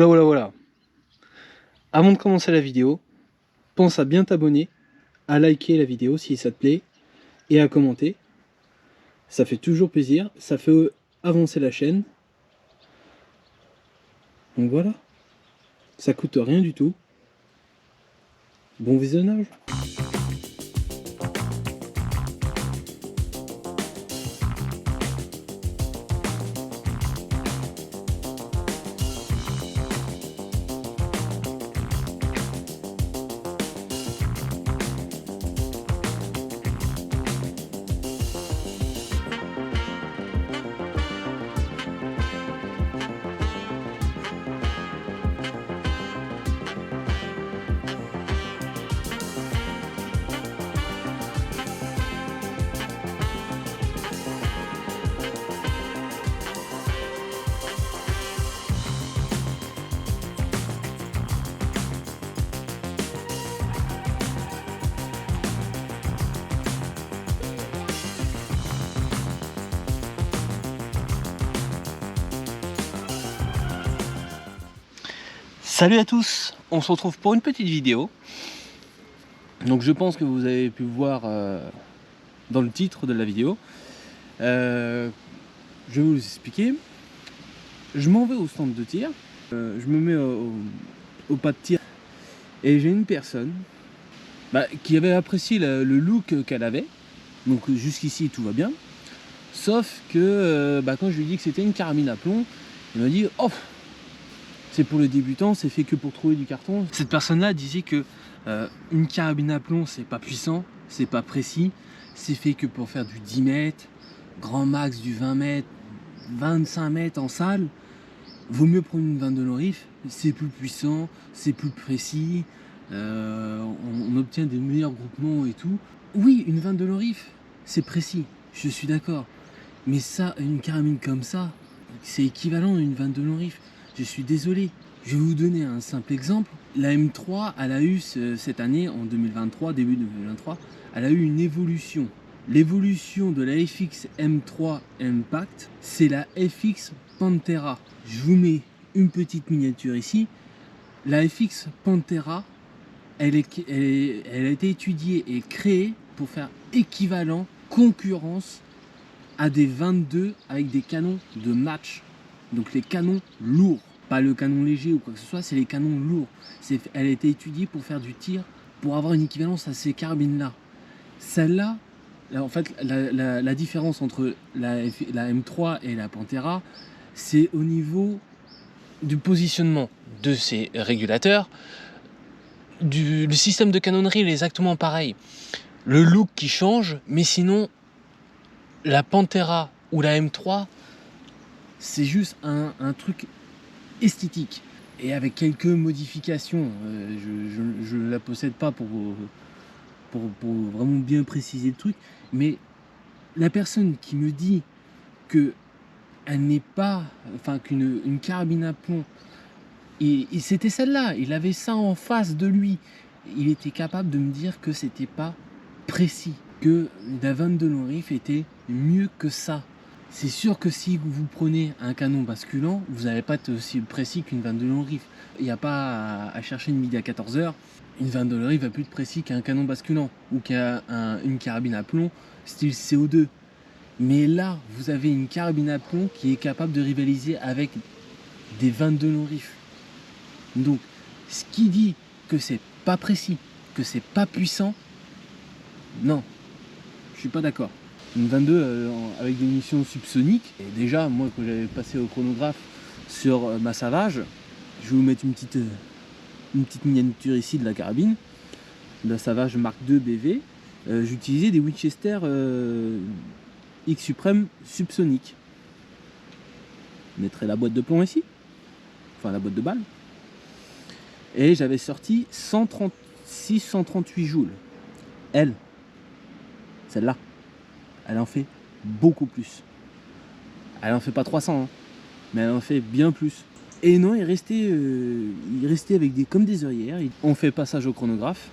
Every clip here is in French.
Voilà. Avant de commencer la vidéo, pense à bien t'abonner, à liker la vidéo si ça te plaît, et à commenter. Ça fait toujours plaisir, ça fait avancer la chaîne. Donc voilà, ça coûte rien du tout. Bon visionnage. Salut à tous, on se retrouve pour une petite vidéo. Donc je pense que vous avez pu voir dans le titre de la vidéo. Je vais vous expliquer. Je m'en vais au stand de tir. Je me mets au pas de tir. Et j'ai une personne qui avait apprécié le look qu'elle avait. Donc jusqu'ici tout va bien. Sauf que quand je lui ai dit que c'était une carabine à plomb, il m'a dit « Oh, c'est pour les débutants, c'est fait que pour trouver du carton. » Cette personne-là disait que une carabine à plomb, c'est pas puissant, c'est pas précis, c'est fait que pour faire du 10 mètres, grand max du 20 mètres, 25 mètres en salle. Vaut mieux prendre une 22 Lorif, c'est plus puissant, c'est plus précis, on obtient des meilleurs groupements et tout. Oui, une 22 Lorif, c'est précis, je suis d'accord. Mais ça, une carabine comme ça, c'est équivalent à une 22 Lorif. Je suis désolé. Je vais vous donner un simple exemple. La M3, elle a eu cette année, en 2023, début 2023, elle a eu une évolution. L'évolution de la FX M3 Impact, c'est la FX Pantera. Je vous mets une petite miniature ici. La FX Pantera, elle a été étudiée et créée pour faire équivalent, concurrence à des 22 avec des canons de match. Donc les canons lourds, pas le canon léger ou quoi que ce soit, c'est les canons lourds. Elle a été étudiée pour faire du tir, pour avoir une équivalence à ces carabines-là. Celle-là, en fait, la différence entre la M3 et la Pantera, c'est au niveau du positionnement de ces régulateurs. Le système de canonnerie est exactement pareil. Le look qui change, mais sinon, la Pantera ou la M3, c'est juste un truc esthétique et avec quelques modifications. Je ne la possède pas pour vraiment bien préciser le truc, mais la personne qui me dit que elle n'est pas, enfin qu'une carabine à plomb, et c'était celle-là, il avait ça en face de lui, il était capable de me dire que c'était pas précis, que la 22 Lorif était mieux que ça. C'est sûr que si vous prenez un canon basculant, vous n'allez pas être aussi précis qu'une 22 Lorif. Il n'y a pas à chercher une midi à 14h. Une 22 Lorif va plus être précis qu'un canon basculant ou qu'une carabine à plomb style CO2. Mais là, vous avez une carabine à plomb qui est capable de rivaliser avec des 22 Lorif. Donc, ce qui dit que c'est pas précis, que c'est pas puissant, non, je suis pas d'accord. Une 22 avec des munitions subsoniques. Et déjà, moi, quand j'avais passé au chronographe sur ma Savage, je vais vous mettre une petite miniature ici de la carabine, de la Savage Mark II BV. J'utilisais des Winchester X Supreme subsoniques. Je mettrai la boîte de plomb ici, enfin la boîte de balles. Et j'avais sorti 136-138 joules. Elle, celle-là, elle en fait beaucoup plus. Elle en fait pas 300, hein, mais elle en fait bien plus. Et non, il restait avec comme des œillères. On fait passage au chronographe.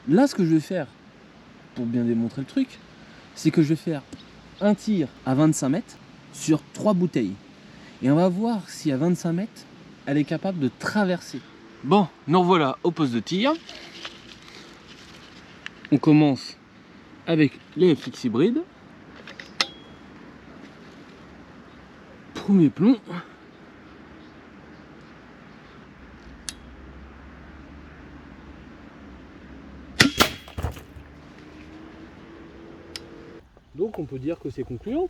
Là, ce que je vais faire, pour bien démontrer le truc, c'est que je vais faire un tir à 25 mètres sur 3 bouteilles. Et on va voir si à 25 mètres, elle est capable de traverser. Bon, nous revoilà au poste de tir. On commence avec les FX hybrides. Premier plomb. Donc on peut dire que c'est concluant.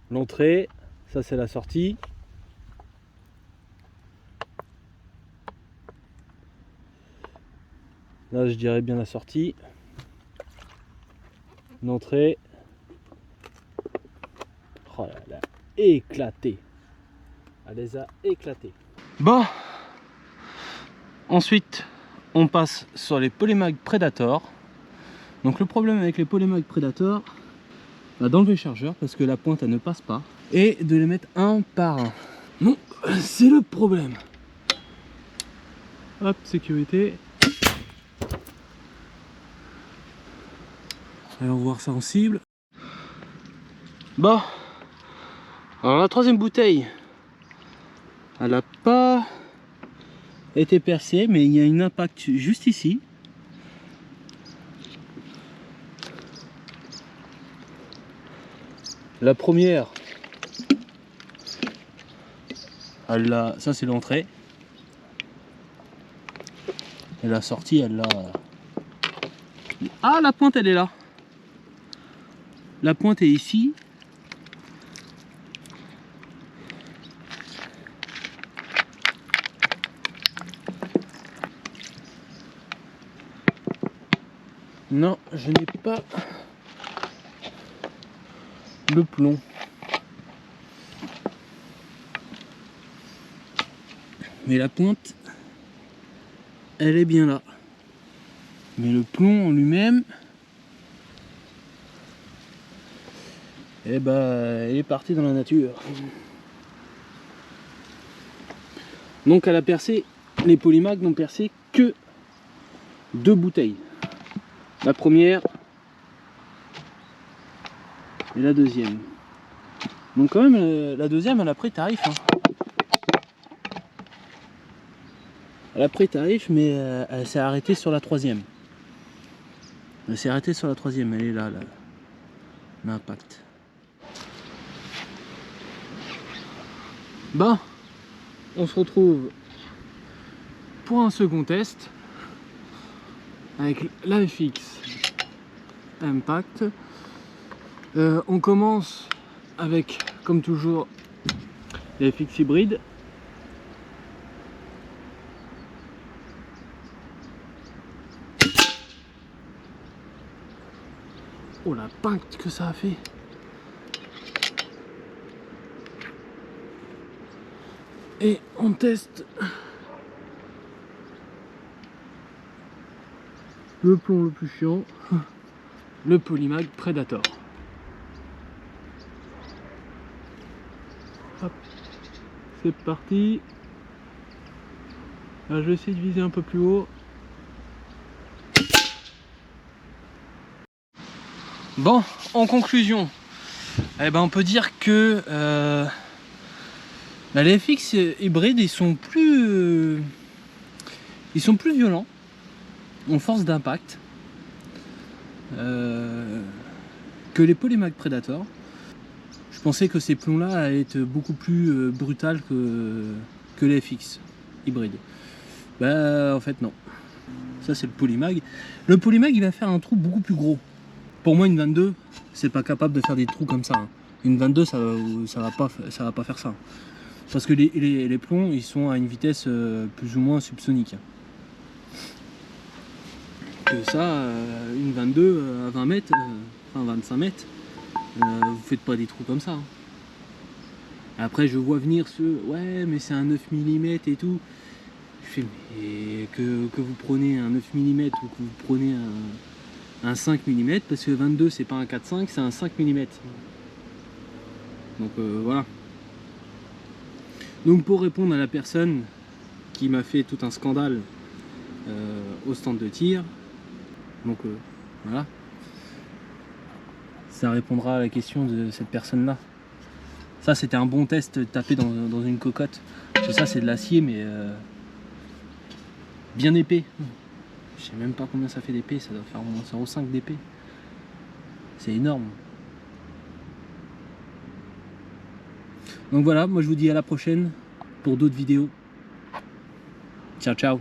L'entrée, ça c'est la sortie. Là je dirais bien la sortie. L'entrée. Oh là là, éclaté. Elle les a éclatés. Bon. Ensuite, on passe sur les Polymag Predator. Donc le problème avec les Polymag Predator, bah, d'enlever le chargeur parce que la pointe elle ne passe pas et de les mettre un par un. Donc c'est le problème. Hop, sécurité. Allons voir ça en cible. Bon, alors la troisième bouteille, elle n'a pas été percée, mais il y a un impact juste ici. La première, elle l'a, ça c'est l'entrée. Et la sortie, elle l'a. Ah, la pointe, elle est là. La pointe est ici. Non, je n'ai pas le plomb. Mais la pointe, elle est bien là. Mais le plomb en lui-même, eh ben, il est parti dans la nature. Donc elle a percé, les Polymag n'ont percé que 2 bouteilles. La première et la deuxième. Donc quand même la deuxième elle a pris tarif. Hein. Elle a pris tarif mais elle s'est arrêtée sur la troisième. Elle s'est arrêtée sur la troisième, elle est là, l'impact. Bon, on se retrouve pour un second test avec la FX Impact. On commence avec, comme toujours, les FX hybrides. Oh l'impact que ça a fait! Et on teste le plomb le plus chiant, le Polymag Predator. Hop, c'est parti. Là, je vais essayer de viser un peu plus haut. Bon, en conclusion, eh ben, on peut dire que les FX hybrides ils sont plus violents en force d'impact que les Polymag Predator. Je pensais que ces plombs là allaient être beaucoup plus brutal que les FX hybrides. Bah en fait non. Ça c'est le Polymag. Le Polymag il va faire un trou beaucoup plus gros. Pour moi une 22 c'est pas capable de faire des trous comme ça. Hein. Une 22 ça va pas faire ça. Parce que les plombs ils sont à une vitesse plus ou moins subsonique. Que ça, une 22 à 20 mètres, enfin 25 mètres, vous faites pas des trous comme ça. Hein. Après je vois venir ceux, ouais mais c'est un 9 mm et tout. Je fais, mais que vous prenez un 9 mm ou que vous prenez un 5 mm, parce que 22 c'est pas un 4,5, c'est un 5 mm. Donc voilà. Donc pour répondre à la personne qui m'a fait tout un scandale au stand de tir, donc voilà, ça répondra à la question de cette personne là. Ça c'était un bon test tapé dans une cocotte. Parce que ça c'est de l'acier mais bien épais. Je sais même pas combien ça fait d'épais, ça doit faire au moins 0,5 d'épais. C'est énorme. Donc voilà, moi je vous dis à la prochaine pour d'autres vidéos. Ciao ciao.